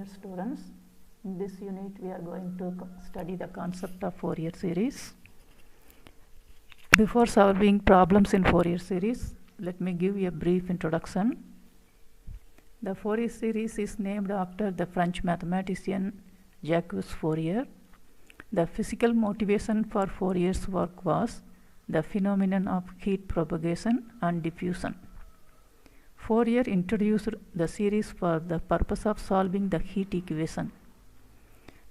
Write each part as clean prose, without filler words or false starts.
Dear students, in this unit we are going to study the concept of Fourier series. Before solving problems in Fourier series, let me give you a brief introduction. The Fourier series is named after the French mathematician Jacques Fourier. The physical motivation for Fourier's work was the phenomenon of heat propagation and diffusion. Fourier introduced the series for the purpose of solving the heat equation.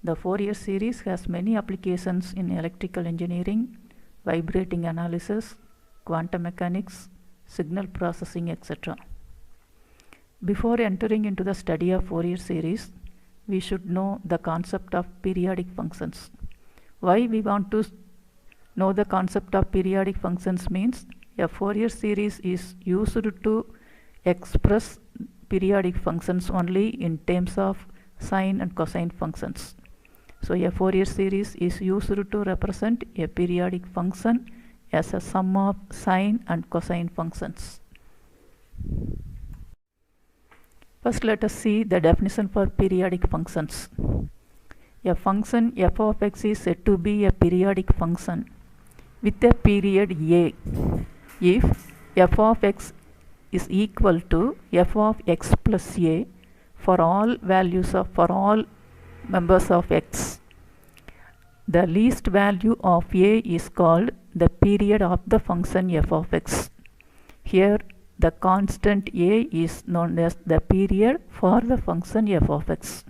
The Fourier series has many applications in electrical engineering, vibrating analysis, quantum mechanics, signal processing, etc. Before entering into the study of Fourier series, we should know the concept of periodic functions. Why we want to know the concept of periodic functions means a Fourier series is used to express periodic functions only in terms of sine and cosine functions. So a Fourier series is used to represent a periodic function as a sum of sine and cosine functions. First, let us see the definition for periodic functions. A function f of x is said to be a periodic function with a period a if f of x is equal to f of x plus a for all members of x. The least value of a is called the period of the function f of x. Here the constant a is known as the period for the function f of x.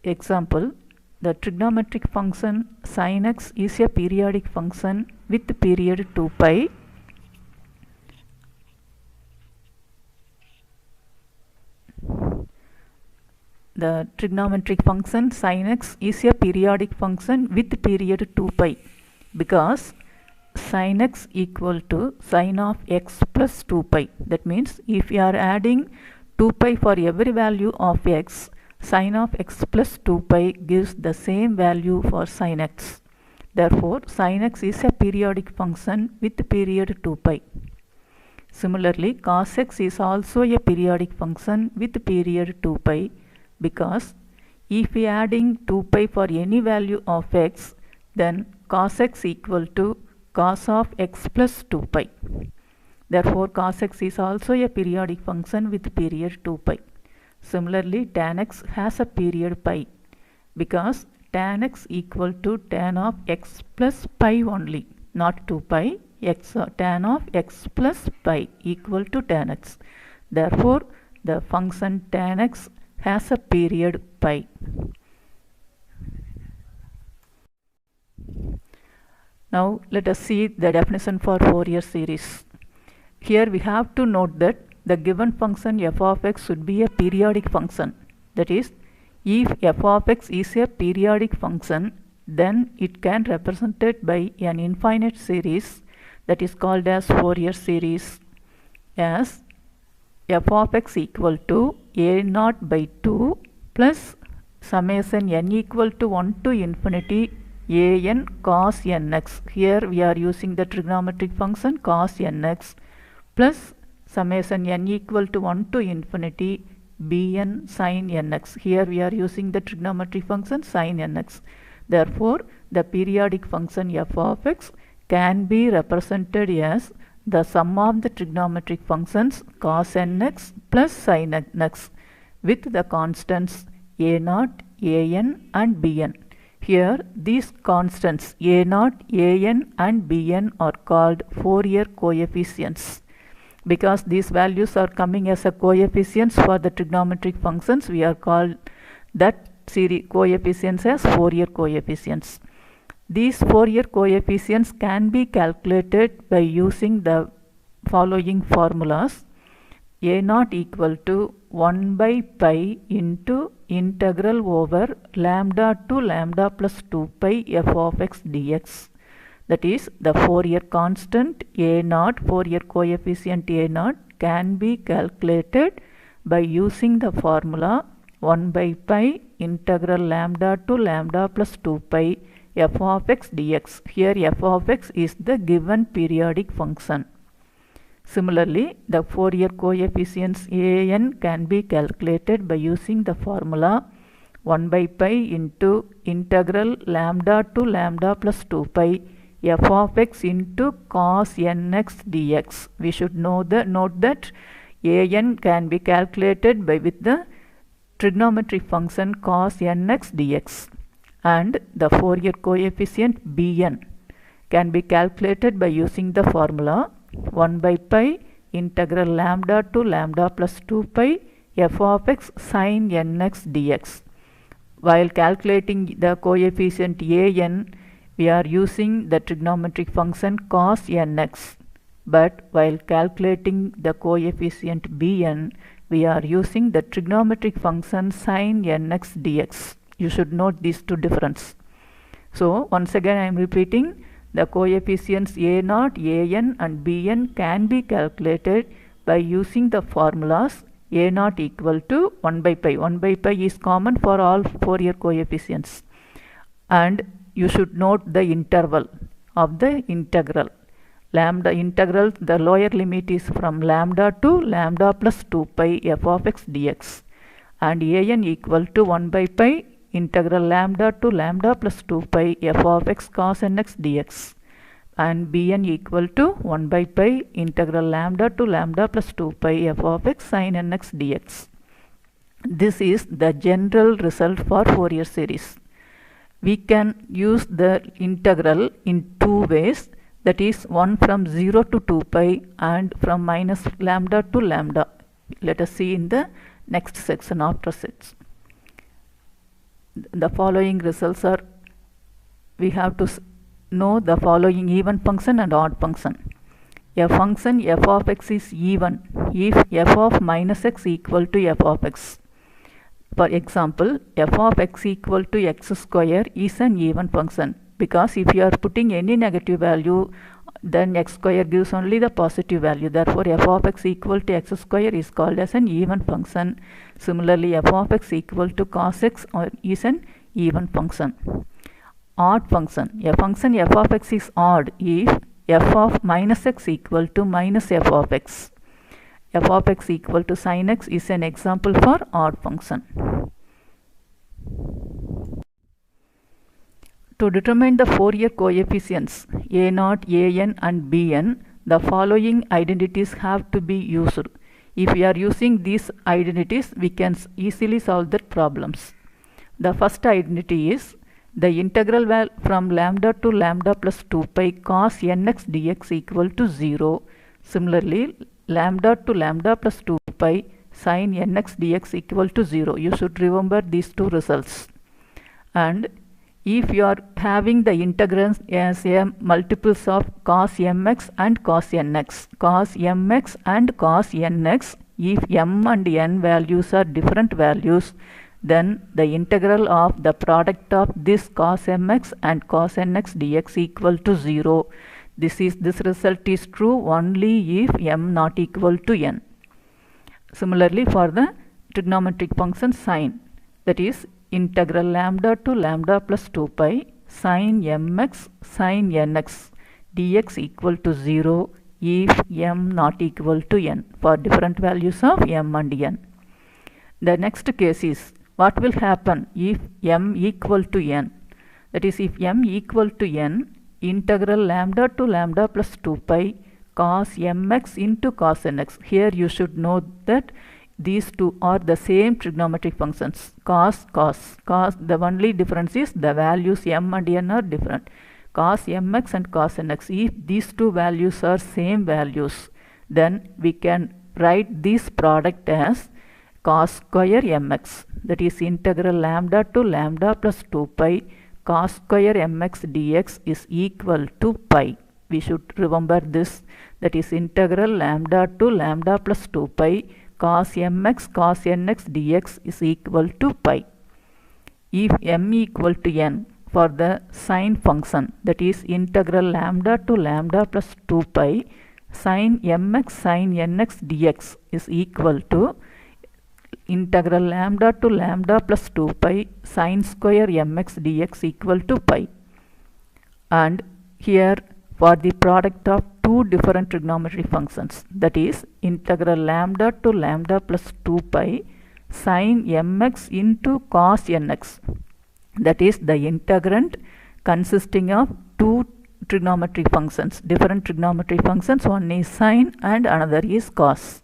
Example, the trigonometric function sin x is a periodic function with period 2 pi. The trigonometric function sin x is a periodic function with period 2 pi because sin x equal to sin of x plus 2 pi. That means if you are adding 2 pi for every value of x, sin of x plus 2 pi gives the same value for sin x. Therefore, sin x is a periodic function with period 2 pi. Similarly, cos x is also a periodic function with period 2 pi because if we are adding 2 pi for any value of x, then cos x equal to cos of x plus 2 pi. Therefore, cos x is also a periodic function with period 2 pi. Similarly, tan x has a period pi because tan x equal to tan of x plus pi only, not 2 pi. Tan of x plus pi equal to tan x. Therefore, the function tan x has a period pi. Now let us see the definition for Fourier series. Here we have to note that the given function f of x should be a periodic function. That is, if f of x is a periodic function, then it can be represented by an infinite series that is called as Fourier series as f of x equal to a naught by 2 plus summation n equal to 1 to infinity a n cos nx. Here we are using the trigonometric function cos nx plus summation n equal to 1 to infinity bn sin nx. Here we are using the trigonometric function sin nx. Therefore, the periodic function f of x can be represented as the sum of the trigonometric functions cos nx plus sin nx with the constants a0, an and bn. Here these constants a0, an and bn are called Fourier coefficients. Because these values are coming as a coefficients for the trigonometric functions, we are called that series coefficients as Fourier coefficients. These Fourier coefficients can be calculated by using the following formulas. A0 equal to 1 by pi into integral over lambda to lambda plus 2 pi f of x dx. That is, the Fourier constant A0, Fourier coefficient A0 can be calculated by using the formula 1 by pi integral lambda to lambda plus 2 pi f of x dx. Here f of x is the given periodic function. Similarly, the Fourier coefficients an can be calculated by using the formula 1 by pi into integral lambda to lambda plus 2 pi f of x into cos nx dx. We should note that an can be calculated with the trigonometric function cos nx dx, and the Fourier coefficient bn can be calculated by using the formula 1 by pi integral lambda to lambda plus 2 pi f of x sin nx dx. While calculating the coefficient an, we are using the trigonometric function cos nx, but while calculating the coefficient bn, we are using the trigonometric function sin nx dx. You should note these two differences. So once again I am repeating, the coefficients a0, an and bn can be calculated by using the formulas a0 equal to 1 by pi. 1 by pi is common for all Fourier coefficients, and you should note the interval of the integral. Lambda integral, the lower limit is from lambda to lambda plus 2 pi f of x dx, and an equal to 1 by pi integral lambda to lambda plus 2 pi f of x cos nx dx, and bn equal to 1 by pi integral lambda to lambda plus 2 pi f of x sin nx dx. This is the general result for Fourier series. We can use the integral in two ways, that is one from 0 to 2 pi and from minus lambda to lambda. Let us see in the next section after sets. The following results are, we have to know the following even function and odd function. A function f of x is even if f of minus x equal to f of x. For example, f of x equal to x square is an even function, because if you are putting any negative value, then x square gives only the positive value. Therefore, f of x equal to x square is called as an even function. Similarly, f of x equal to cos x is an even function. Odd function. A function f of x is odd if f of minus x equal to minus f of x. F of x equal to sin x is an example for odd function. To determine the Fourier coefficients a0, an and bn, the following identities have to be used. If we are using these identities, we can easily solve the problems. The first identity is the integral from lambda to lambda plus 2 pi cos nx dx equal to 0. Similarly, lambda to lambda plus 2 pi sin nx dx equal to 0. You should remember these two results. And if you are having the integrals as a multiples of cos mx and cos nx, cos mx and cos nx, if m and n values are different values, then the integral of the product of this cos mx and cos nx dx equal to 0. This result is true only if m not equal to n. Similarly, for the trigonometric function sine, that is integral lambda to lambda plus 2 pi sin mx sin nx dx equal to 0 if m not equal to n, for different values of m and n. The next case is, what will happen if m equal to n? That is, if m equal to n, integral lambda to lambda plus 2 pi cos mx into cos nx. Here you should know that these two are the same trigonometric functions, cos. The only difference is the values m and n are different. Cos mx and cos nx. If these two values are same values, then we can write this product as cos square mx, that is integral lambda to lambda plus 2 pi cos square mx dx is equal to pi. We should remember this, that is integral lambda to lambda plus 2 pi cos mx cos nx dx is equal to pi. If m equal to n, for the sine function, that is integral lambda to lambda plus 2 pi sin mx sin nx dx is equal to integral lambda to lambda plus 2 pi sin square mx dx equal to pi. And here, for the product of two different trigonometry functions, that is integral lambda to lambda plus 2 pi sin mx into cos nx. That is the integrand consisting of two trigonometry functions, different trigonometry functions. One is sin and another is cos.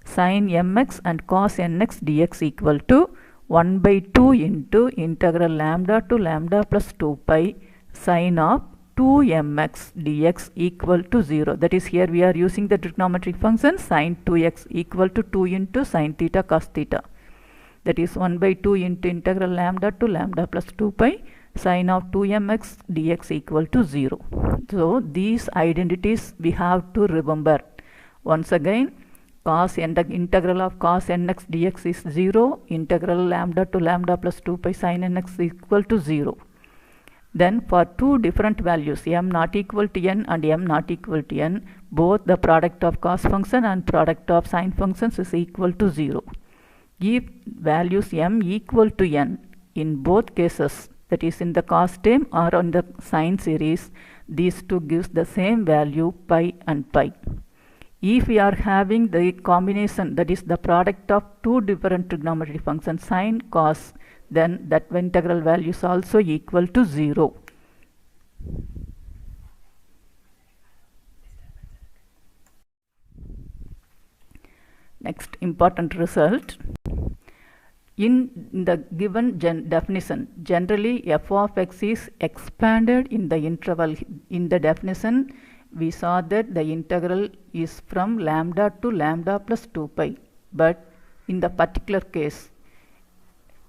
Sin mx and cos nx dx equal to 1 by 2 into integral lambda to lambda plus 2 pi sin of 2mx dx equal to 0. That is, here we are using the trigonometric function sin 2x equal to 2 into sin theta cos theta. That is 1 by 2 into integral lambda to lambda plus 2 pi sin of 2mx dx equal to 0. So these identities we have to remember. Once again, cos integral of cos nx dx is 0, integral lambda to lambda plus 2 pi sin nx equal to 0. Then for two different values, m not equal to n and m not equal to n, both the product of cos function and product of sin functions is equal to 0. If values m equal to n in both cases, that is in the cos term or on the sin series, these two gives the same value pi and pi. If we are having the combination, that is the product of two different trigonometry functions sin cos, then that integral value is also equal to 0. Next important result. In the given definition, generally f of x is expanded in the interval. In the definition, we saw that the integral is from lambda to lambda plus 2 pi. But in the particular case,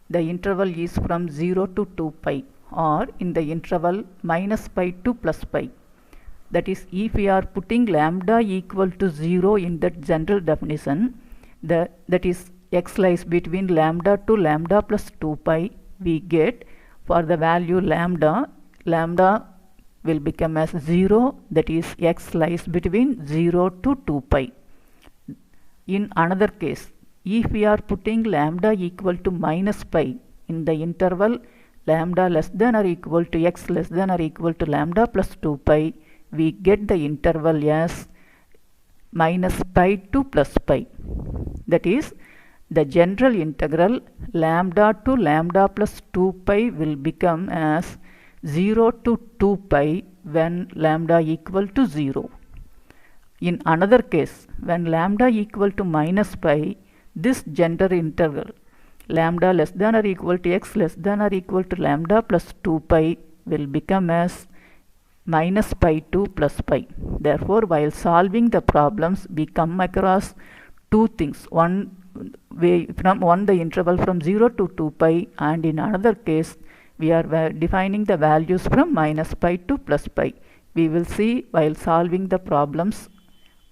the interval is from 0 to 2 pi, or in the interval minus pi to plus pi. That is, if we are putting lambda equal to 0 in that general definition, that is x lies between lambda to lambda plus 2 pi, we get for the value lambda will become as 0, that is x lies between 0 to 2 pi. In another case, if we are putting lambda equal to minus pi in the interval lambda less than or equal to x less than or equal to lambda plus 2 pi, we get the interval as minus pi to plus pi. That is, the general integral lambda to lambda plus 2 pi will become as 0 to 2 pi when lambda equal to 0. In another case, when lambda equal to minus pi, this general integral lambda less than or equal to x less than or equal to lambda plus 2 pi will become as minus pi to plus pi. Therefore, while solving the problems, we come across two things. One the interval from 0 to 2 pi, and in another case we are defining the values from minus pi to plus pi. We will see while solving the problems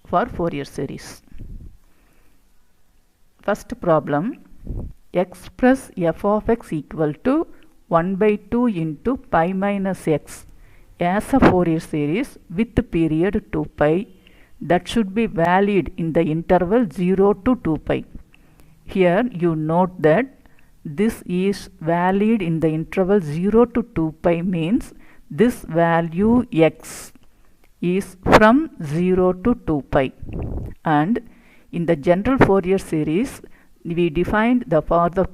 for Fourier series. First problem, express f of x equal to 1 by 2 into pi minus x as a Fourier series with period 2 pi that should be valid in the interval 0 to 2 pi. Here you note that this is valid in the interval 0 to 2 pi means this value x is from 0 to 2 pi. And in the general Fourier series, we defined for the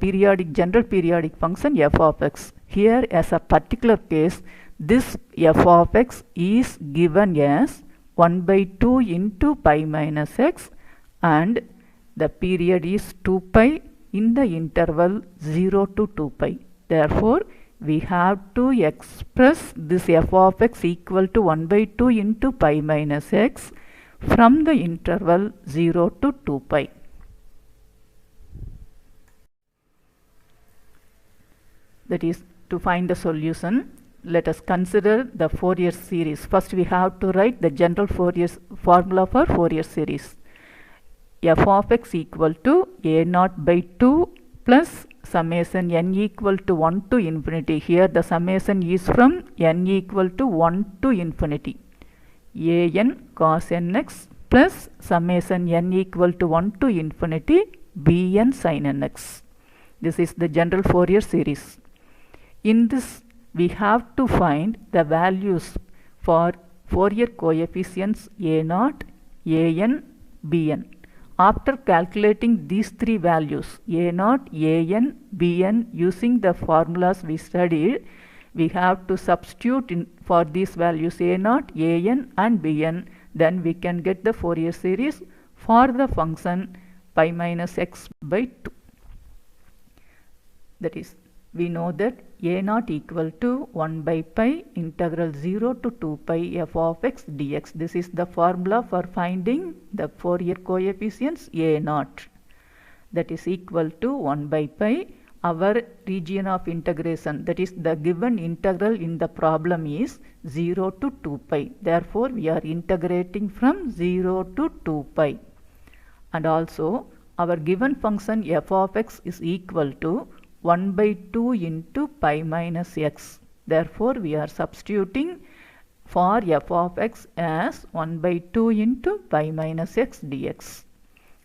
general periodic function f of x. Here, as a particular case, this f of x is given as 1 by 2 into pi minus x, and the period is 2 pi in the interval 0 to 2 pi. Therefore, we have to express this f of x equal to 1 by 2 into pi minus x from the interval 0 to 2 pi. That is, to find the solution, let us consider the Fourier series. First, we have to write the general formula for Fourier series. F of x equal to a naught by 2 plus summation n equal to 1 to infinity. Here the summation is from n equal to 1 to infinity. an cos nx plus summation n equal to 1 to infinity bn sin nx. This is the general Fourier series. In this, we have to find the values for Fourier coefficients a0, an, bn. After calculating these three values a0, an, bn using the formulas we studied, we have to substitute in for these values a0, an and bn. Then we can get the Fourier series for the function pi minus x by 2. That is, we know that a0 equal to 1 by pi integral 0 to 2 pi f of x dx. This is the formula for finding the Fourier coefficients a0. That is equal to 1 by pi. Our region of integration, that is the given integral in the problem, is 0 to 2 pi. Therefore, we are integrating from 0 to 2 pi. And also, our given function f of x is equal to 1 by 2 into pi minus x. Therefore, we are substituting for f of x as 1 by 2 into pi minus x dx.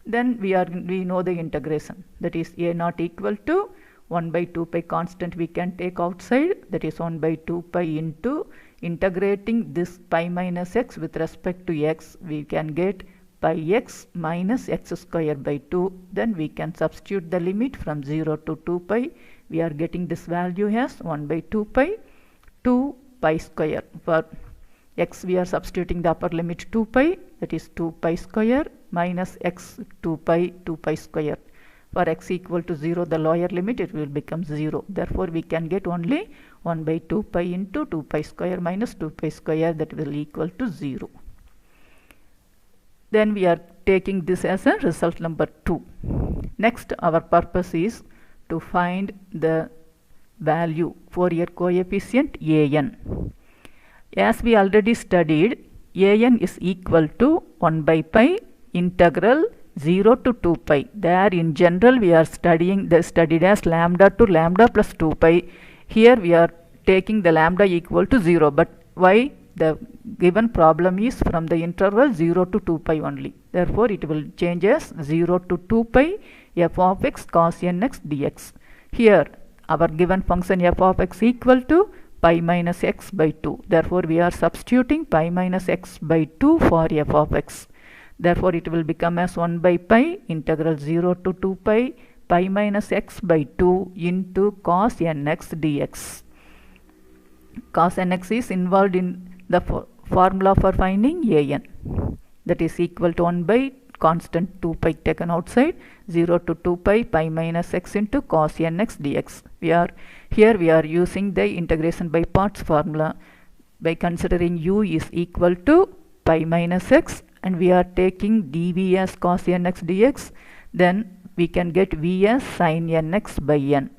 Then we know the integration, that is a0 equal to 1 by 2 pi constant we can take outside, that is 1 by 2 pi into integrating this pi minus x with respect to x, we can get pi x minus x square by 2. Then we can substitute the limit from 0 to 2 pi. We are getting this value as 1 by 2 pi, 2 pi square. For x we are substituting the upper limit 2 pi, that is 2 pi square minus x 2 pi square. For x equal to 0, the lower limit, it will become 0. Therefore, we can get only 1 by 2 pi into 2 pi square minus 2 pi square, that will equal to 0. Then we are taking this as a result number 2. Next, our purpose is to find the value Fourier coefficient an. As we already studied, an is equal to 1 by pi integral 0 to 2 pi. There in general we are studied as lambda to lambda plus 2 pi. Here we are taking the lambda equal to 0. But why? The given problem is from the interval 0 to 2 pi only. Therefore, it will change as 0 to 2 pi f of x cos nx dx. Here our given function f of x equal to pi minus x by 2. Therefore, we are substituting pi minus x by 2 for f of x. Therefore, it will become as 1 by pi integral 0 to 2 pi pi minus x by 2 into cos nx dx. Cos nx is involved in the formula for finding an. That is equal to 1 by constant 2 pi taken outside, 0 to 2 pi pi minus x into cos nx dx. Here we are using the integration by parts formula by considering u is equal to pi minus x, and we are taking dv as cos nx dx. Then we can get v as sin nx by n,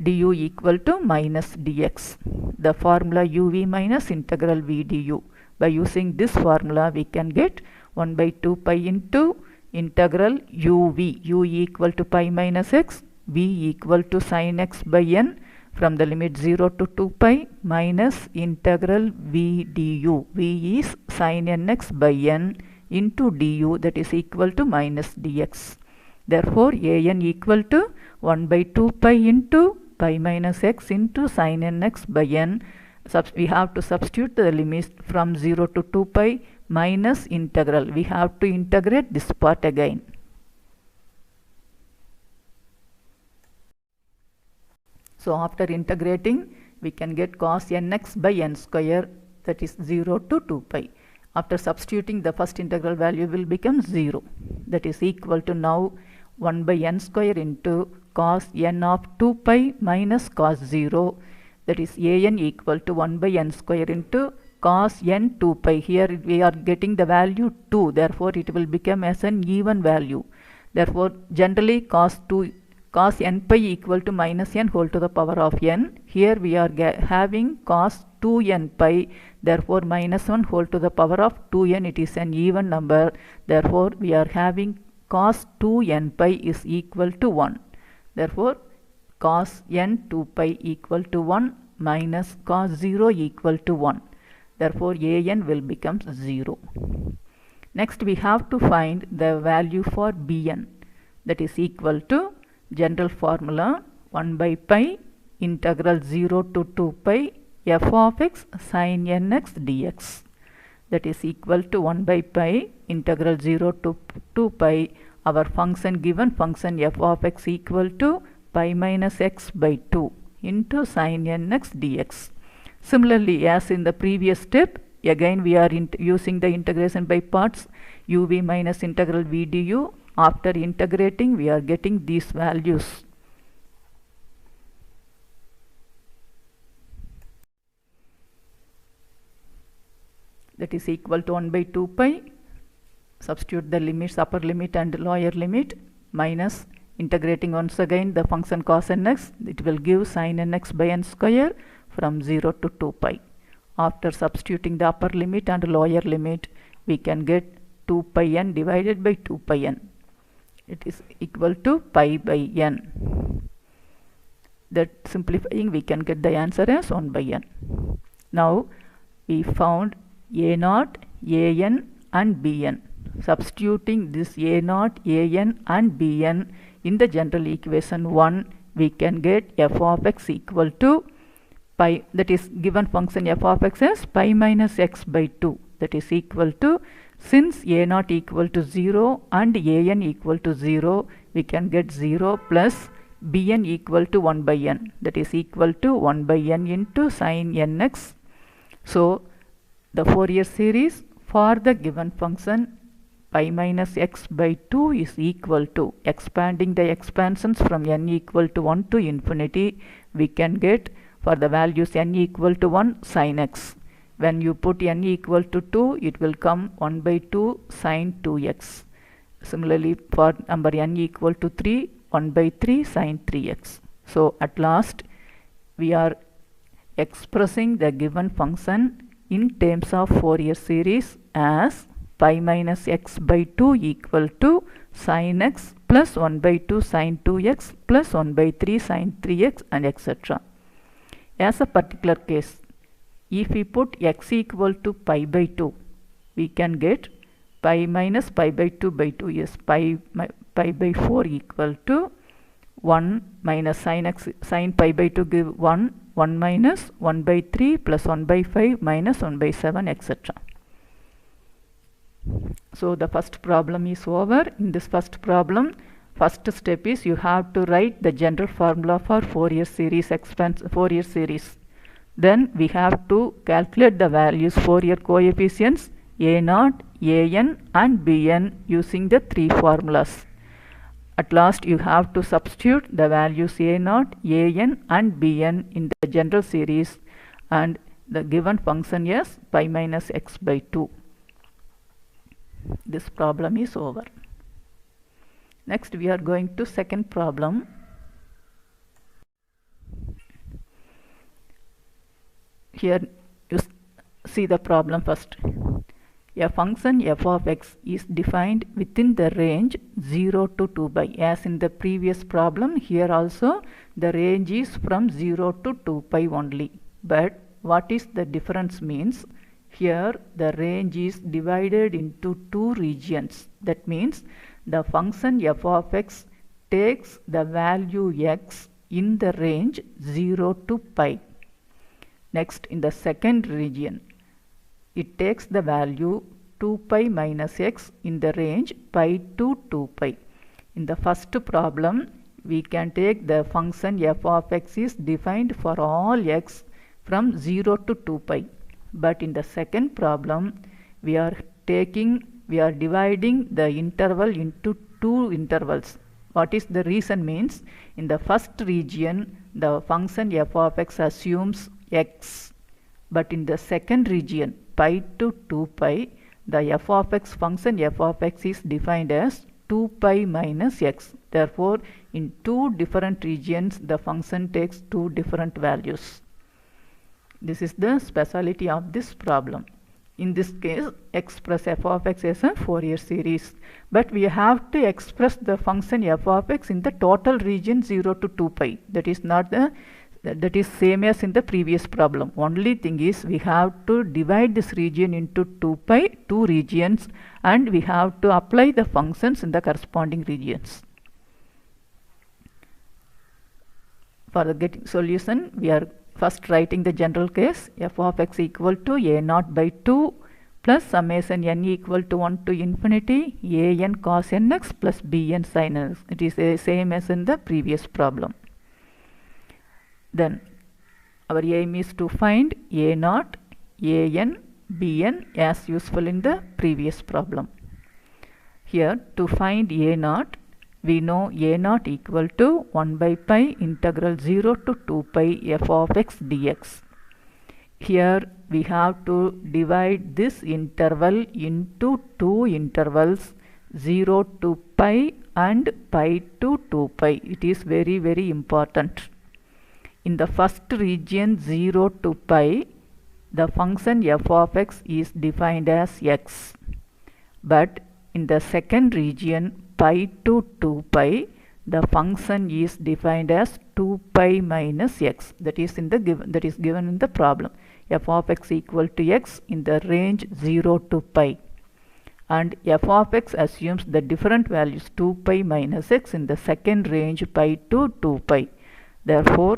du equal to minus dx. The formula uv minus integral v du. By using this formula, we can get 1 by 2 pi into integral uv, u equal to pi minus x, v equal to sin x by n from the limit 0 to 2 pi minus integral v du. V is sin nx by n into du, that is equal to minus dx. Therefore, an equal to 1 by 2 pi into pi minus x into sin nx by n. We have to substitute the limits from 0 to 2 pi minus integral. We have to integrate this part again. So after integrating, we can get cos nx by n square, that is 0 to 2 pi. After substituting, the first integral value will become 0. That is equal to now 1 by n square into cos n of 2 pi minus cos 0. That is an equal to 1 by n square into cos n 2 pi. Here we are getting the value 2. Therefore, it will become as an even value. Therefore, generally cos n pi equal to minus n whole to the power of n. Here we are having cos 2n pi. Therefore, minus 1 whole to the power of 2n. It is an even number. Therefore, we are having cos 2n pi is equal to 1. Therefore, cos n 2 pi equal to 1 minus cos 0 equal to 1. Therefore, an will become 0. Next, we have to find the value for bn. That is equal to general formula 1 by pi integral 0 to 2 pi f of x sin nx dx. that is equal to 1 by pi integral 0 to 2 pi our function given function f of x equal to pi minus x by 2 into sin nx dx. Similarly, as in the previous step, again we are using the integration by parts uv minus integral v du. After integrating, we are getting these values. That is equal to 1 by 2 pi. Substitute the limits, upper limit and lower limit, minus integrating once again the function cos nx. It will give sin nx by n square from 0 to 2 pi. After substituting the upper limit and lower limit, we can get 2 pi n divided by 2 pi n. It is equal to pi by n. That simplifying, we can get the answer as 1 by n. Now we found a0, an and bn. Substituting this a0, an and bn in the general equation 1, we can get f of x equal to pi, that is given function f of x as pi minus x by 2, that is equal to, since a0 equal to 0 and an equal to 0, we can get 0 plus bn equal to 1 by n, that is equal to 1 by n into sin nx. So the Fourier series for the given function pi minus x by 2 is equal to, expanding the expansions from n equal to 1 to infinity, we can get for the values n equal to 1 sin x. When you put n equal to 2, it will come 1 by 2 sin 2x. Similarly, for number n equal to 3, 1 by 3 sin 3x. So at last, we are expressing the given function in terms of Fourier series as pi minus x by 2 equal to sin x plus 1 by 2 sin 2x plus 1 by 3 sin 3x and etc. As a particular case, if we put x equal to pi by 2, we can get pi minus pi by 2 by 2 is pi by 4 equal to 1 minus sin pi by 2 give 1 minus 1 by 3 plus 1 by 5 minus 1 by 7 etc. So the first problem is over. In this first problem, first step is you have to write the general formula for Fourier series Fourier series. Then we have to calculate the values Fourier coefficients a0, an and bn using the three formulas. At last, you have to substitute the values a0, an and bn in the general series, and the given function is pi minus x by 2. This problem is over. Next, we are going to second problem. Here you see the problem first. A function f of x is defined within the range 0 to 2 pi. As in the previous problem, here also the range is from 0 to 2 pi only. But what is the difference means, here the range is divided into two regions. That means the function f of x takes the value x in the range 0 to pi. Next, in the second region, it takes the value 2 pi minus x in the range pi to 2 pi. In the first problem, we can take the function f of x is defined for all x from 0 to 2 pi. But in the second problem, we are dividing the interval into two intervals. What is the reason means, in the first region, the function f of x assumes x. But in the second region, pi to 2 pi, the f of x function f of x is defined as 2 pi minus x. Therefore, in two different regions, the function takes two different values. This is the speciality of this problem. In this case, express f of x as a Fourier series. But we have to express the function f of x in the total region 0 to 2 pi. That is same as in the previous problem. Only thing is we have to divide this region into 2 pi, two regions, and we have to apply the functions in the corresponding regions. For the getting solution, we are first writing the general case f of x equal to a0 by 2 plus summation n equal to 1 to infinity a n cos nx plus b n sin nx. It is the same as in the previous problem. Then our aim is to find a naught, a n, b n as useful in the previous problem. Here to find a naught, we know a naught equal to 1 by pi integral 0 to 2 pi f of x dx. Here we have to divide this interval into two intervals 0 to pi and pi to 2 pi. It is very important. In the first region 0 to pi, the function f of x is defined as x. But in the second region pi to 2 pi, the function is defined as 2 pi minus x. That is given in the problem. F of x equal to x in the range 0 to pi. And f of x assumes the different values 2 pi minus x in the second range pi to 2 pi. Therefore,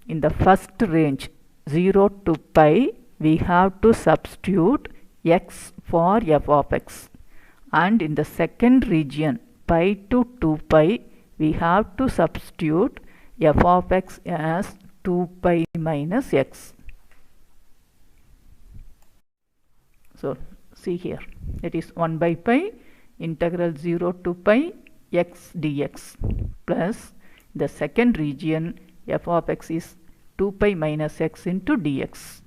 in the first range 0 to pi, we have to substitute x for f of x. And in the second region pi to 2 pi, we have to substitute f of x as 2 pi minus x. So see here, it is 1 by pi integral 0 to pi x dx plus the second region f of x is 2 pi minus x into dx.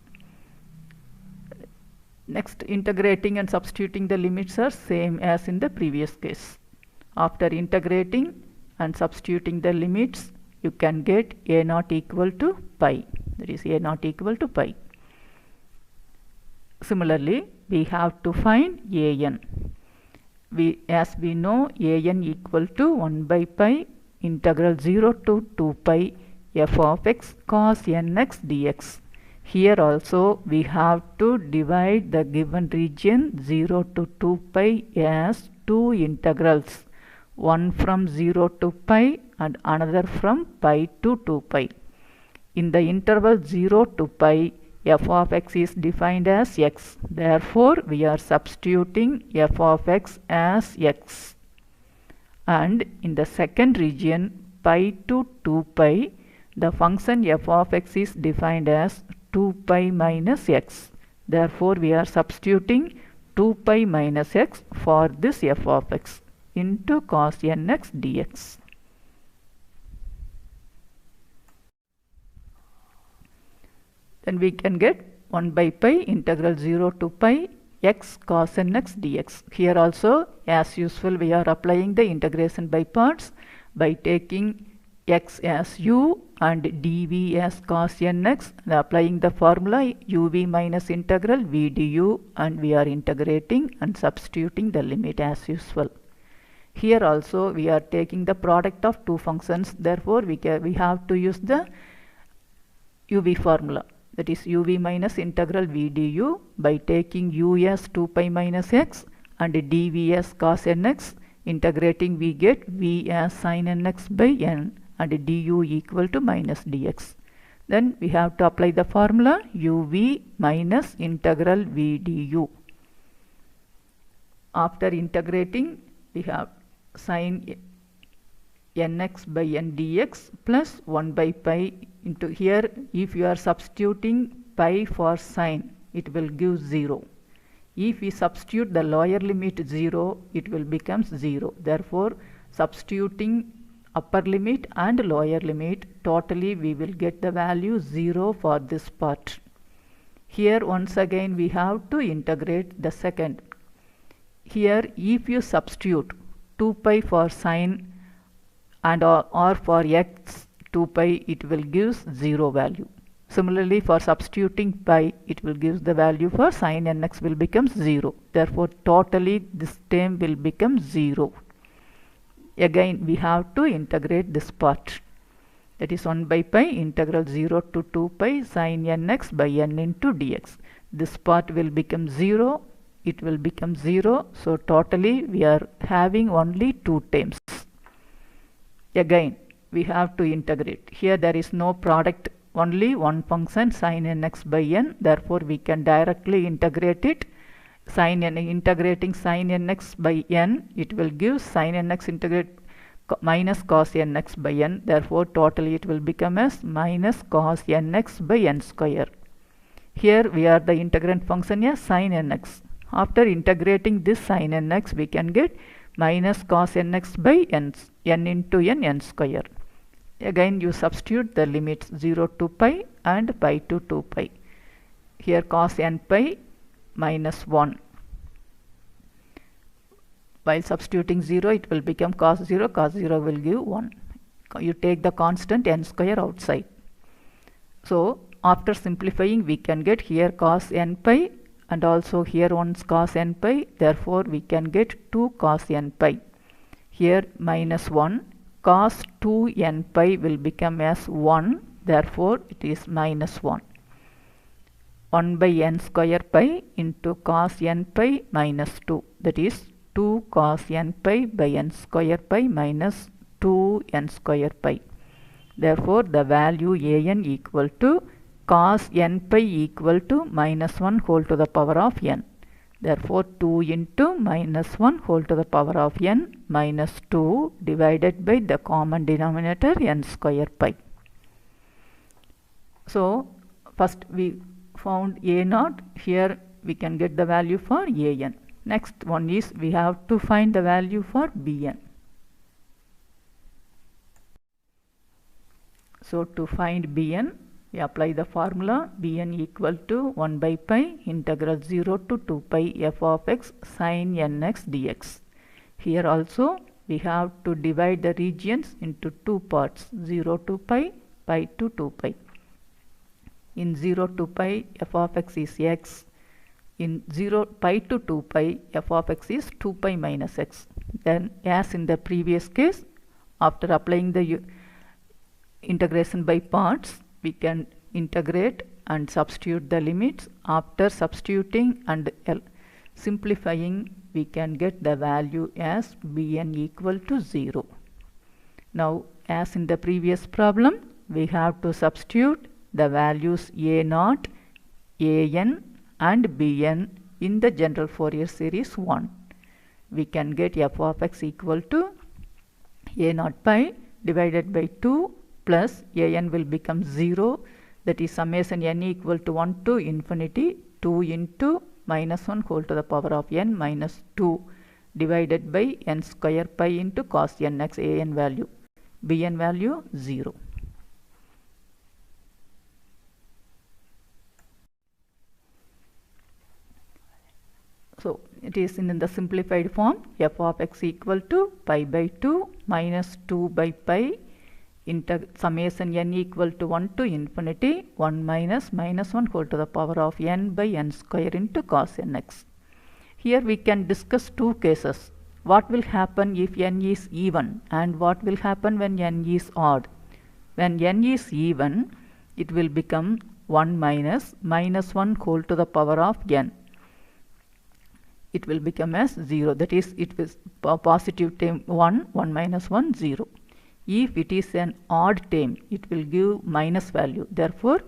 Next, integrating and substituting the limits are same as in the previous case. After integrating and substituting the limits, you can get a naught equal to pi. That is a naught equal to pi. Similarly, we have to find a n. As we know, a n equal to 1 by pi integral 0 to 2 pi f of x cos nx dx. Here also we have to divide the given region 0 to 2 pi as two integrals, one from 0 to pi and another from pi to 2 pi. In the interval 0 to pi, f of x is defined as x. Therefore, we are substituting f of x as x. And in the second region pi to 2 pi, the function f of x is defined as 2 pi minus x. Therefore, we are substituting 2 pi minus x for this f of x into cos nx dx. Then we can get 1 by pi integral 0 to pi x cos nx dx. Here also, as usual, we are applying the integration by parts by taking x as u and dv as cos nx, and applying the formula uv minus integral v du, and we are integrating and substituting the limit as usual. Here also we are taking the product of two functions. Therefore, we have to use the uv formula. That is uv minus integral v du by taking u as 2 pi minus x and dv as cos nx. Integrating, we get v as sin nx by n and du equal to minus dx. Then we have to apply the formula uv minus integral v du. After integrating, we have sin nx by n dx plus 1 by pi into here. If you are substituting pi for sin, it will give 0. If we substitute the lower limit 0, it will become 0. Therefore, substituting upper limit and lower limit, totally we will get the value 0 for this part. Here once again we have to integrate the second. Here if you substitute 2 pi for sin and or for x 2 pi, it will give 0 value. Similarly, for substituting pi, it will give the value for sin nx will become 0. Therefore, totally this term will become 0. Again, we have to integrate this part. That is 1 by pi integral 0 to 2 pi sin nx by n into dx. This part will become 0. It will become 0. So, totally we are having only two terms. Again, we have to integrate. Here there is no product, only one function sin nx by n. Therefore, we can directly integrate it. sin n, integrating sin nx by n, it will give sin nx integrate minus cos nx by n. Therefore totally it will become as minus cos nx by n square. Here we are the integrand function as sin nx. After integrating this sin nx, we can get minus cos nx by n into n square. Again you substitute the limits 0 to pi and pi to 2 pi. Here cos n pi minus 1. While substituting 0, it will become cos 0. Cos 0 will give 1. You take the constant n square outside. So after simplifying, we can get here cos n pi and also here once cos n pi. Therefore we can get 2 cos n pi. Here minus 1. Cos 2 n pi will become as 1. Therefore it is minus 1. 1 by n square pi into cos n pi minus 2. That is 2 cos n pi by n square pi minus 2 n square pi. Therefore the value an equal to cos n pi equal to minus 1 whole to the power of n. Therefore 2 into minus 1 whole to the power of n minus 2 divided by the common denominator n square pi. So first we found a naught. Here we can get the value for an. Next one is we have to find the value for bn. So to find bn, we apply the formula bn equal to 1 by pi integral 0 to 2 pi f of x sin nx dx. Here also we have to divide the regions into two parts, 0 to pi, pi to 2 pi. In 0 to pi f of x is x. In 0 pi to 2 pi f of x is 2 pi minus x. Then as in the previous case, after applying the integration by parts, we can integrate and substitute the limits. After substituting and simplifying, we can get the value as bn equal to 0. Now as in the previous problem, we have to substitute the values a naught, an and bn in the general Fourier series 1. We can get f of x equal to a naught pi divided by 2 plus an will become 0, that is summation n equal to 1 to infinity 2 into minus 1 whole to the power of n minus 2 divided by n square pi into cos nx an value, bn value 0. So it is in the simplified form f of x equal to pi by 2 minus 2 by pi into summation n equal to 1 to infinity 1 minus minus 1 whole to the power of n by n square into cos nx. Here we can discuss two cases. What will happen if n is even and what will happen when n is odd. When n is even, it will become 1 minus minus 1 whole to the power of n. It will become as 0, that is it is positive term 1, 1 minus 1, 0. If it is an odd term, it will give minus value. Therefore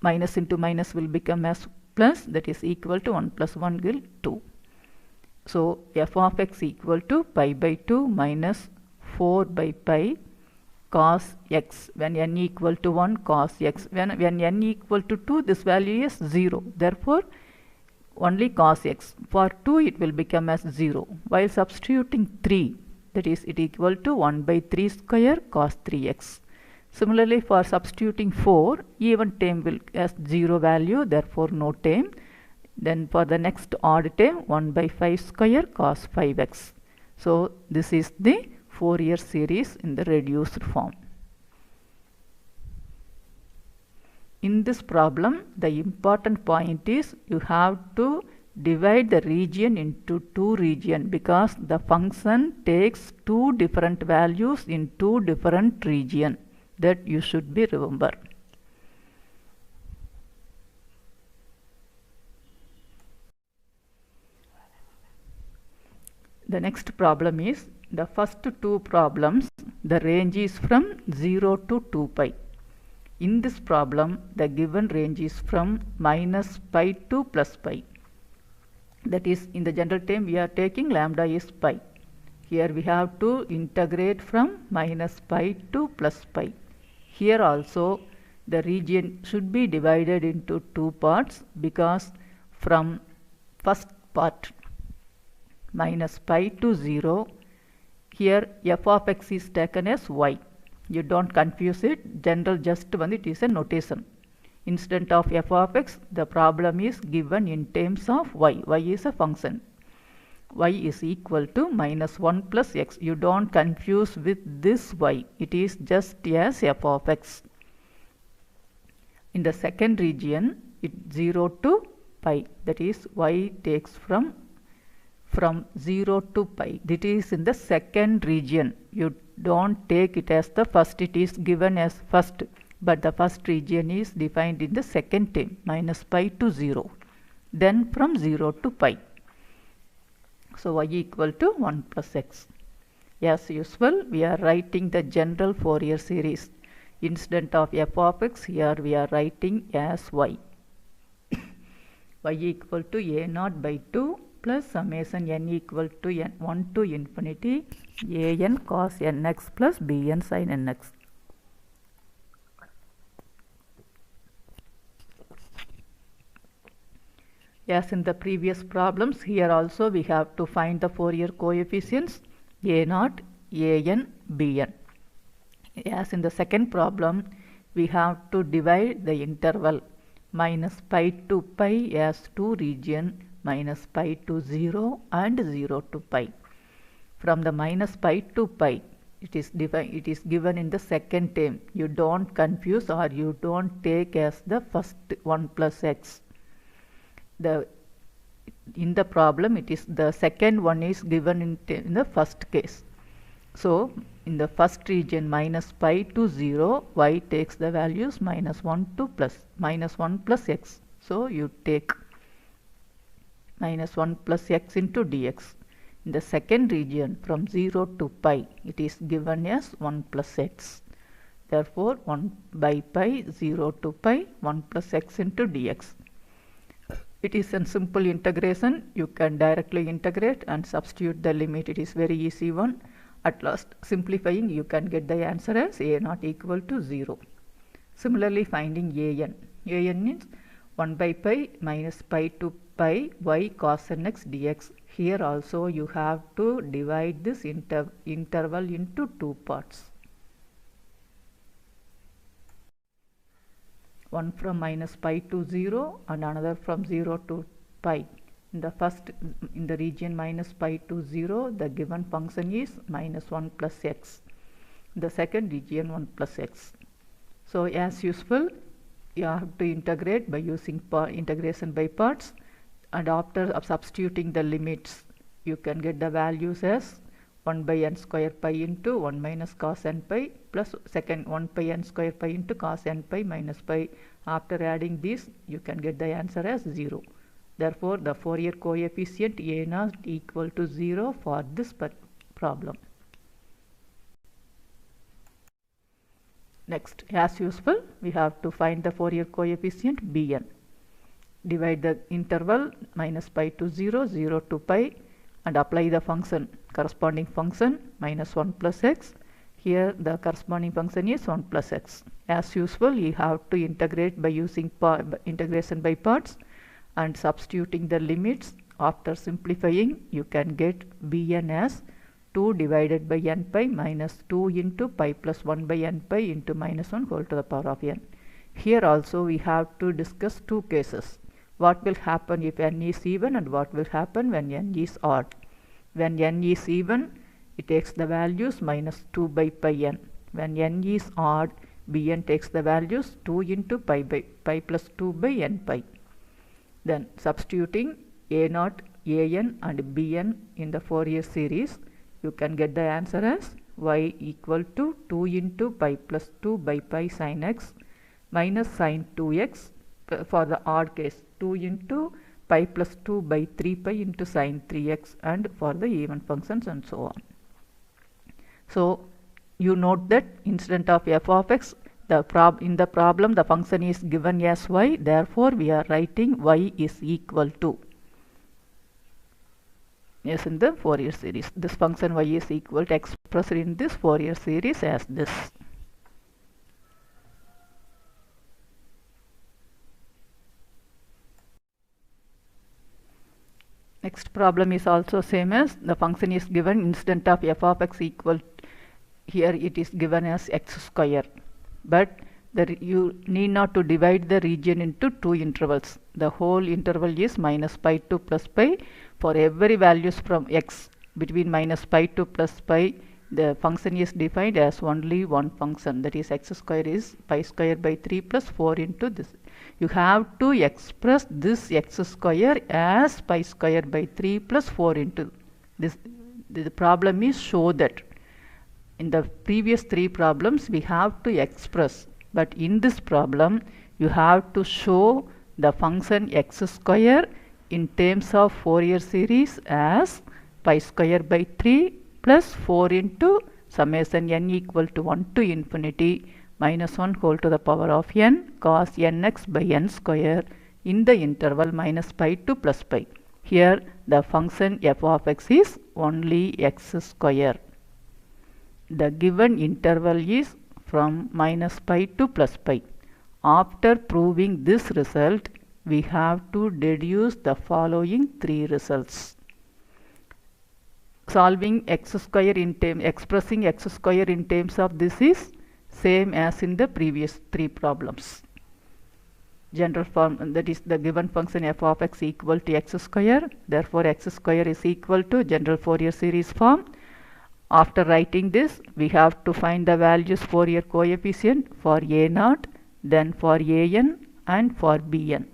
minus into minus will become as plus, that is equal to 1 plus 1 will 2. So f of x equal to pi by 2 minus 4 by pi cos x. When n equal to 1, cos x. When n equal to 2, this value is 0. Therefore only cos x. For 2 it will become as 0. While substituting 3, that is it equal to 1 by 3 square cos 3x. Similarly for substituting 4, even term will as 0 value, therefore no term. Then for the next odd term, 1 by 5 square cos 5x. So this is the Fourier series in the reduced form. In this problem, the important point is you have to divide the region into two regions because the function takes two different values in two different regions. That you should be remember. The next problem is the first two problems, the range is from 0 to 2 pi. In this problem, the given range is from minus pi to plus pi. that is, in the general term we are taking lambda is pi. Here we have to integrate from minus pi to plus pi. Here also the region should be divided into two parts, because from first part minus pi to 0, here f of x is taken as y. You don't confuse it, general just one, it is a notation. Instead of f of x, the problem is given in terms of y. Y is a function. Y is equal to minus 1 plus x. You don't confuse with this y. It is just as f of x. In the second region, it 0 to pi. That is, y takes from 0 to pi. That is in the second region. You don't take it as the first. It is given as first. But the first region is defined in the second term, minus pi to 0. Then from 0 to pi. So y equal to 1 plus x. As usual, we are writing the general Fourier series. Instead of f of x, here we are writing as y. Y equal to a naught by 2 plus summation n equal to n 1 to infinity a n cos nx plus b n sin nx. As in the previous problems, here also we have to find the Fourier coefficients a naught, a n, b n. As in the second problem, we have to divide the interval minus pi to pi as two region, minus pi to 0 and 0 to pi. From the minus pi to pi, it is given in the second term. You don't confuse or you don't take as the first 1 plus x. In the problem, it is the second one is given in the first case. So in the first region minus pi to 0, y takes the values minus 1 to minus 1 plus x. So you take minus 1 plus x into dx. In the second region from 0 to pi, it is given as 1 plus x. Therefore 1 by pi, 0 to pi, 1 plus x into dx. It is a simple integration. You can directly integrate and substitute the limit. It is very easy one. At last, simplifying, you can get the answer as a naught equal to 0. Similarly, finding an. An means 1 by pi minus pi to pi y cos nx dx. Here also you have to divide this interval into two parts. One from minus pi to 0 and another from 0 to pi. In the region minus pi to 0, the given function is minus 1 plus x. In the second region 1 plus x. So as usual, you have to integrate by using integration by parts, and after substituting the limits, you can get the values as 1 by n square pi into 1 minus cos n pi plus second 1 pi n square pi into cos n pi minus pi. After adding this, you can get the answer as 0. Therefore, the Fourier coefficient a naught equal to 0 for this problem. Next, as usual, we have to find the Fourier coefficient bn. Divide the interval minus pi to 0, 0 to pi, and apply the corresponding function minus 1 plus x. Here the corresponding function is 1 plus x. As usual, you have to integrate by using integration by parts and substituting the limits. After simplifying, you can get bn as 2 divided by n pi minus 2 into pi plus 1 by n pi into minus 1 whole to the power of n. Here also we have to discuss two cases. What will happen if n is even and what will happen when n is odd. When n is even, it takes the values minus 2 by pi n. When n is odd, bn takes the values 2 into pi plus 2 by n pi. Then substituting a naught, an and bn in the Fourier series, you can get the answer as y equal to 2 into pi plus 2 by pi sin x minus sin 2x for the odd case, 2 into pi plus 2 by 3 pi into sin 3x, and for the even functions and so on. So you note that instead of f of x, in the problem the function is given as y, therefore we are writing y is equal to. Yes, in the Fourier series. This function y is equal to expressed in this Fourier series as this. Next problem is also same as the function is given instant of f of x equal, here it is given as x square, but you need not to divide the region into two intervals. The whole interval is minus pi to plus pi. For every values from x between minus pi to plus pi, the function is defined as only one function, that is x square is pi square by 3 plus 4 into this. You have to express this x square as pi square by 3 plus 4 into this. The problem is show that in the previous three problems we have to express, but in this problem you have to show the function x square in terms of Fourier series as pi square by 3 plus 4 into summation n equal to 1 to infinity minus 1 whole to the power of n cos nx by n square in the interval minus pi to plus pi. Here the function f of x is only x square. The given interval is from minus pi to plus pi. After proving this result, we have to deduce the following three results. Solving x square in terms, expressing x square in terms of this is same as in the previous three problems. General form, that is the given function f of x equal to x square, therefore x square is equal to general Fourier series form. After writing this, we have to find the values Fourier coefficient for a0, then for an and for bn.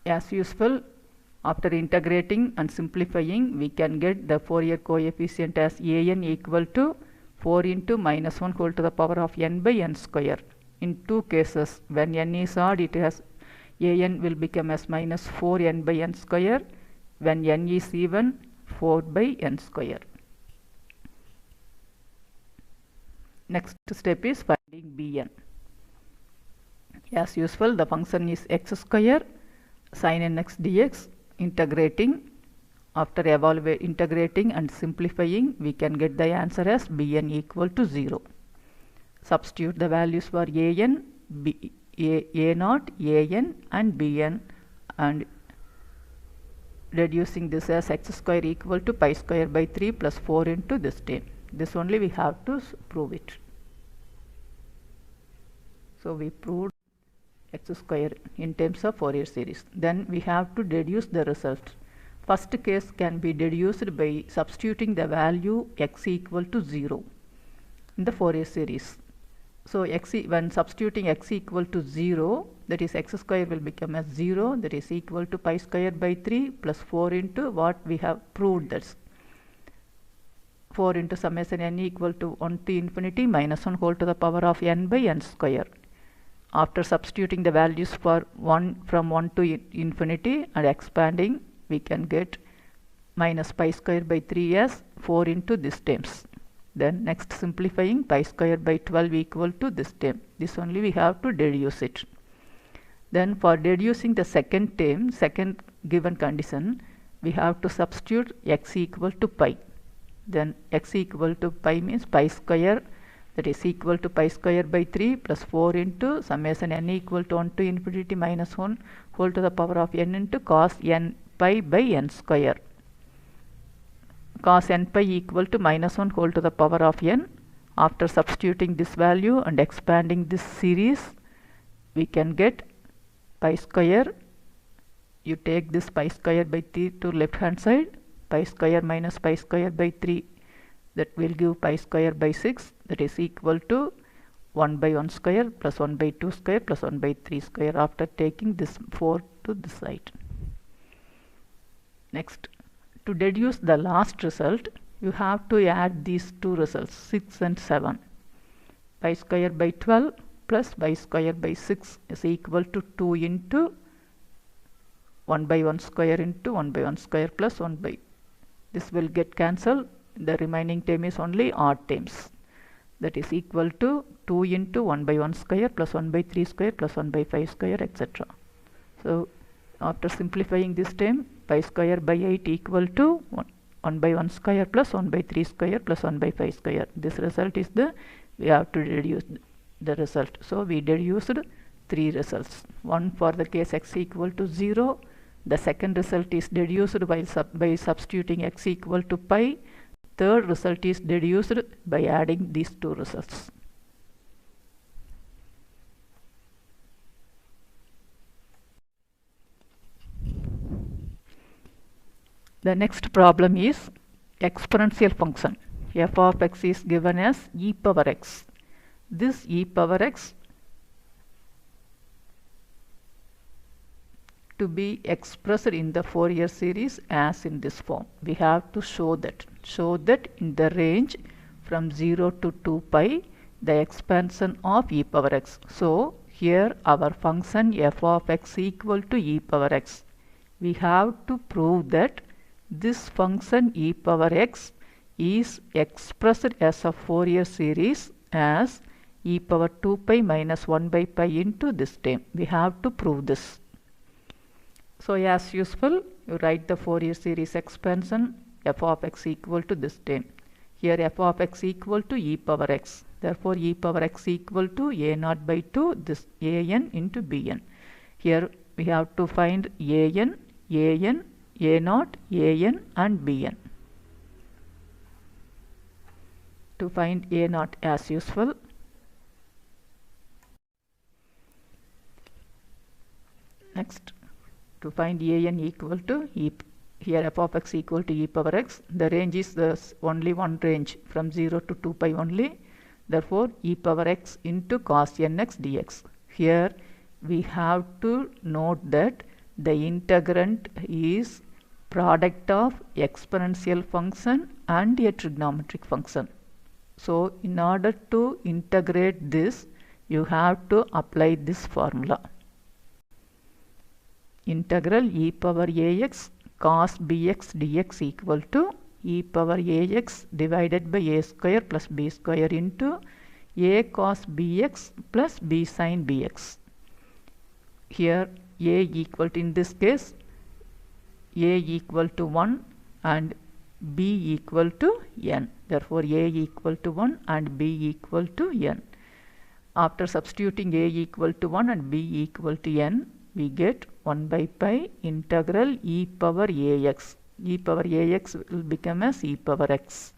As usual, after integrating and simplifying, we can get the Fourier coefficient as an equal to 4 into minus 1 whole to the power of n by n square. In two cases, when n is odd, it has an will become as minus 4n by n square. When n is even, 4 by n square. Next step is finding bn. As usual, the function is x square sin nx dx. Integrating, after integrating and simplifying, we can get the answer as bn equal to 0. Substitute the values for an, a0, an and bn, and reducing this as x square equal to pi square by 3 plus 4 into this term. This only we have to prove it. So we proved x square in terms of Fourier series. Then we have to deduce the result. First case can be deduced by substituting the value x equal to 0 in the Fourier series. So when substituting x equal to 0, that is x square will become as 0, that is equal to pi square by 3 plus 4 into what we have proved, that's 4 into summation n equal to 1 to infinity minus 1 whole to the power of n by n square. After substituting the values for 1 from 1 to infinity and expanding, we can get minus pi square by 3 as 4 into this terms. Then next simplifying, pi square by 12 equal to this term. This only we have to deduce it. Then for deducing the second term, second given condition, we have to substitute x equal to pi. Then x equal to pi means pi square, that is equal to pi square by 3 plus 4 into summation n equal to 1 to infinity minus 1 whole to the power of n into cos n pi by n square. Cos n pi equal to minus 1 whole to the power of n. After substituting this value and expanding this series, we can get pi square. You take this pi square by 3 to left hand side, pi square minus pi square by 3, that will give pi square by 6, that is equal to 1 by 1 square plus 1 by 2 square plus 1 by 3 square after taking this 4 to the side. Next, to deduce the last result, you have to add these two results, 6 and 7. Pi square by 12 plus pi square by 6 is equal to 2 into 1 by 1 square into 1 by 1 square plus 1 by. This will get cancelled. The remaining term is only odd terms. that is equal to 2 into 1 by 1 square plus 1 by 3 square plus 1 by 5 square, etc. So after simplifying this term, pi square by 8 equal to 1 by 1 square plus 1 by 3 square plus 1 by 5 square. This result is we have to deduce the result. So we deduced 3 results. One for the case x equal to 0. The second result is deduced by substituting x equal to pi. Third result is deduced by adding these two results. The next problem is exponential function. F of x is given as e power x. This e power x to be expressed in the Fourier series as in this form. We have to show that in the range from 0 to 2 pi the expansion of e power x. So here our function f of x equal to e power x. We have to prove that this function e power x is expressed as a Fourier series as e power 2 pi minus 1 by pi into this term. We have to prove this. So as usual, you write the Fourier series expansion f of x equal to this term. Here f of x equal to e power x. Therefore e power x equal to a naught by 2, this an into bn. Here we have to find an, a naught, an and bn. To find a naught as usual, next to find an equal to here f of x equal to e power x. The range is only one range from 0 to 2 pi only. Therefore e power x into cos nx dx. Here we have to note that the integrand is product of exponential function and a trigonometric function. So in order to integrate this, you have to apply this formula. Integral e power ax cos bx dx equal to e power ax divided by a square plus b square into a cos bx plus b sin bx. Here a equal to, in this case, a equal to 1 and b equal to n. Therefore a equal to 1 and b equal to n. After substituting a equal to 1 and b equal to n, we get 1 by pi integral e power ax. E power ax will become as e power x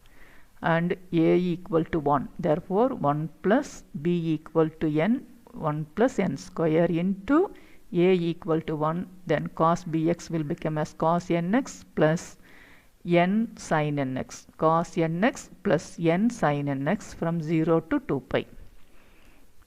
and a equal to 1. Therefore 1 plus b equal to n, 1 plus n square into a equal to 1, then cos bx will become as cos nx plus n sin nx. Cos nx plus n sin nx from 0 to 2 pi.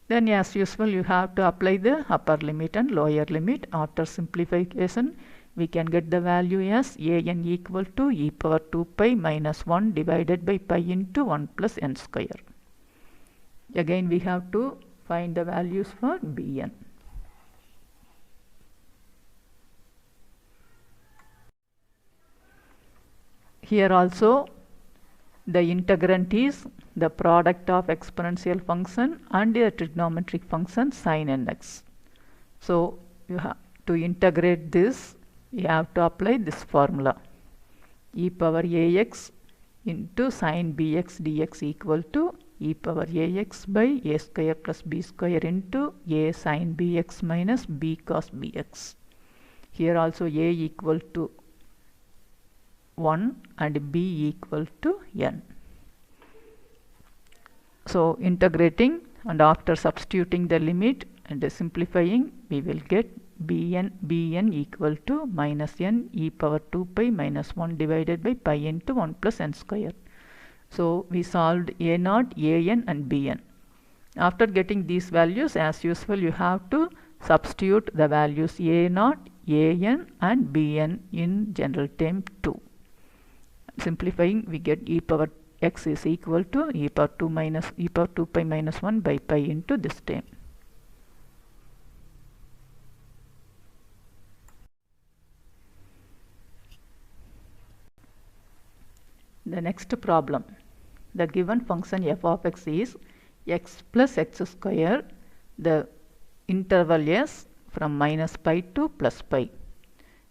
Then as usual you have to apply the upper limit and lower limit. After simplification we can get the value as an equal to e power 2 pi minus 1 divided by pi into 1 plus n square. Again we have to find the values for bn. Here also the integrand is the product of exponential function and a trigonometric function sin nx. So you have to integrate this, you have to apply this formula. E power ax into sin bx dx equal to e power ax by a square plus b square into a sin bx minus b cos bx. Here also a equal to 1 and b equal to n. So integrating and after substituting the limit and simplifying, we will get bn equal to minus n e power 2 pi minus 1 divided by pi into 1 plus n square. So we solved a naught, an and bn. After getting these values, as usual you have to substitute the values a naught, an and bn in general term 2. Simplifying, we get e power x is equal to e power 2 pi minus 1 by pi into this term. The next problem. the given function f of x is x plus x square, the interval is from minus pi to plus pi.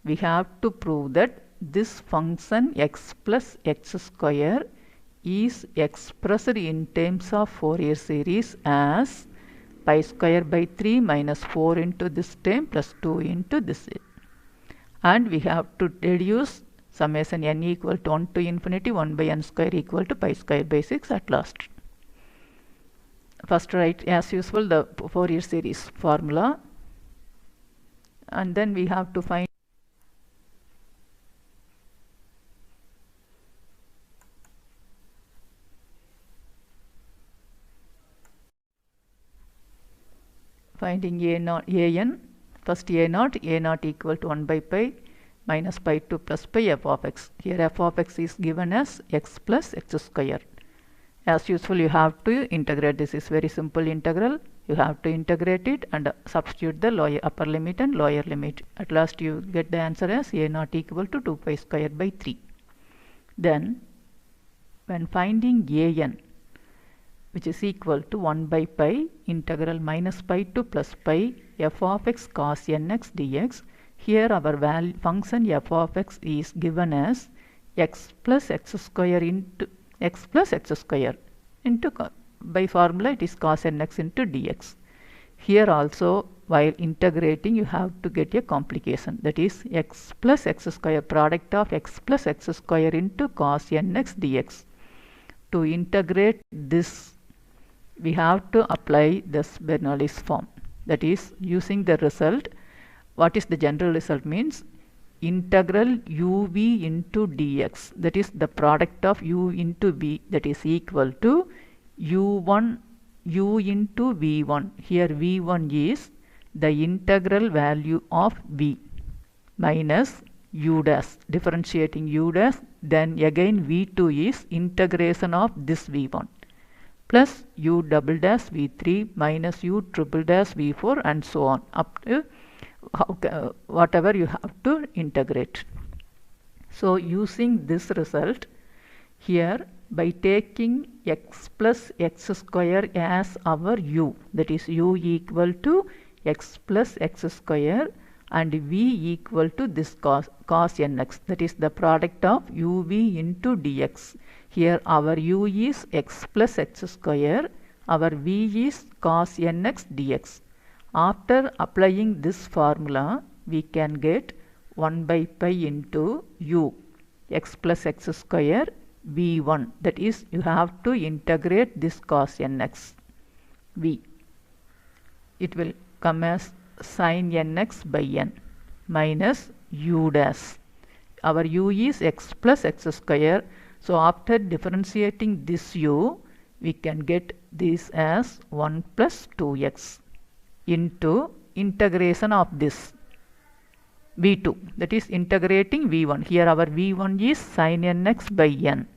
We have to prove that this function x plus x square is expressed in terms of Fourier series as pi square by 3 minus 4 into this term plus 2 into this. And we have to reduce summation n equal to 1 to infinity 1 by n square equal to pi square by 6 at last. First write as usual the Fourier series formula, and then we have to find finding an. First a naught equal to 1 by pi minus pi to plus pi f of x. Here f of x is given as x plus x square. As usual, you have to integrate. This is very simple integral. You have to integrate it and substitute the upper limit and lower limit. At last you get the answer as a naught equal to 2 pi square by 3. Then when finding an, which is equal to 1 by pi integral minus pi to plus pi f of x cos nx dx, here our function f of x is given as x plus x square into x plus x square into by formula it is cos nx into dx. Here also while integrating you have to get a complication, that is x plus x square, product of x plus x square into cos nx dx. To integrate this we have to apply this Bernoulli's form, that is using the result. What is the general result means integral uv into dx, that is the product of u into v, that is equal to u into v1. Here v1 is the integral value of v minus u dash, differentiating u dash, then again v2 is integration of this v1 plus u double dash v3 minus u triple dash v4 and so on up to whatever you have to integrate. So using this result here, by taking x plus x square as our u, that is u equal to x plus x square and v equal to this cos nx, that is the product of uv into dx. Here our u is x plus x square, our v is cos nx dx. After applying this formula we can get 1 by pi into u x plus x square v1, that is you have to integrate this cos nx v. It will come as sin nx by n minus u dash. Our u is x plus x square. So after differentiating this u, we can get this as 1 plus 2x into integration of this v2, that is integrating v1. Here our v1 is sin nx by n.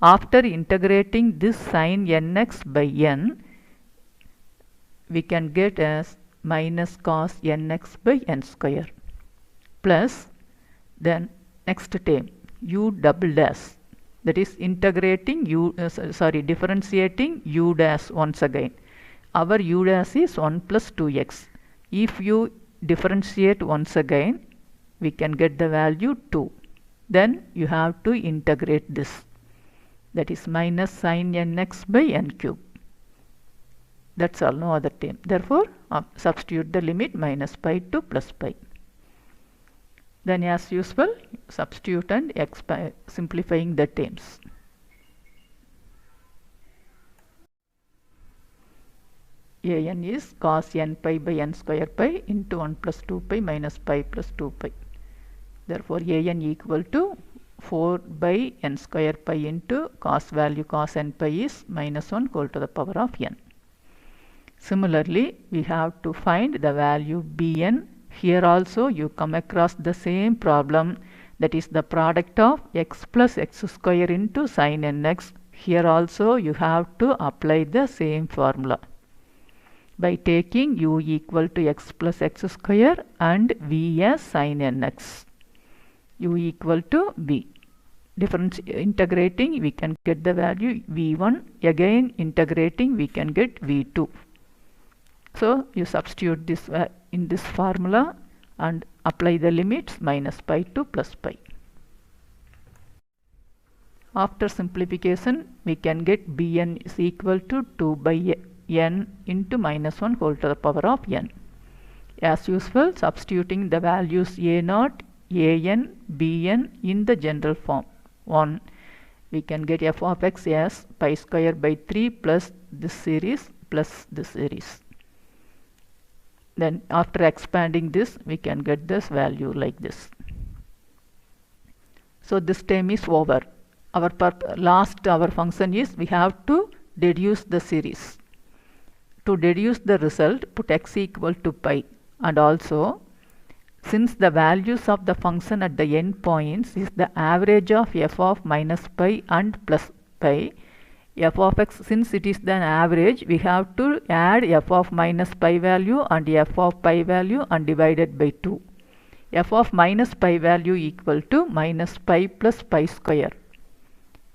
After integrating this sin nx by n, we can get as minus cos nx by n square plus then next term u double dash, that is integrating differentiating u dash once again. Our u dash is 1 plus 2x. If you differentiate once again we can get the value 2. Then you have to integrate this, that is minus sin nx by n cube. That's all, no other term. Therefore substitute the limit minus pi to plus pi. Then as usual substitute and simplifying the terms. an is cos n pi by n square pi into 1 plus 2 pi minus pi plus 2 pi. Therefore an equal to 4 by n square pi into cos value cos n pi is minus 1 whole to the power of n. Similarly we have to find the value bn. Here also you come across the same problem, that is the product of x plus x square into sin nx. Here also you have to apply the same formula by taking u equal to x plus x square and v as sin nx, u equal to v. integrating, we can get the value v1. Again integrating, we can get v2. So you substitute this in this formula and apply the limits minus pi to plus pi. After simplification, we can get bn is equal to 2 by n into minus 1 whole to the power of n. As usual, substituting the values a0, an, bn in the general form. 1, we can get f of x as pi square by 3 plus this series plus this series. Then after expanding this, we can get this value like this. So this term is over. Our function is we have to deduce the series. To deduce the result, put x equal to pi, and also since the values of the function at the end points is the average of f of minus pi and plus pi, f of x, since it is the average, we have to add f of minus pi value and f of pi value and divide it by 2. F of minus pi value equal to minus pi plus pi square.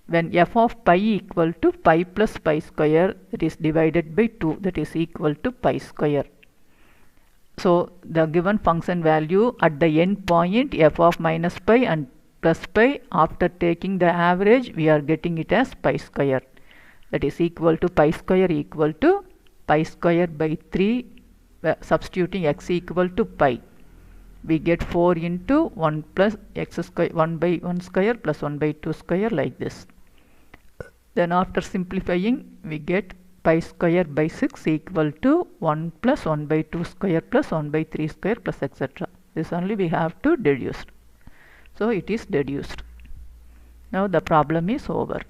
When f of pi equal to pi plus pi square, it is divided by 2, that is equal to pi square. So the given function value at the end point f of minus pi and plus pi, after taking the average, we are getting it as pi square. That is equal to pi square by 3, substituting x equal to pi. We get 4 into 1 plus x square, 1 by 1 square plus 1 by 2 square, like this. Then after simplifying, we get pi square by 6 equal to 1 plus 1 by 2 square plus 1 by 3 square plus etc. This only we have to deduce. So it is deduced. Now the problem is over.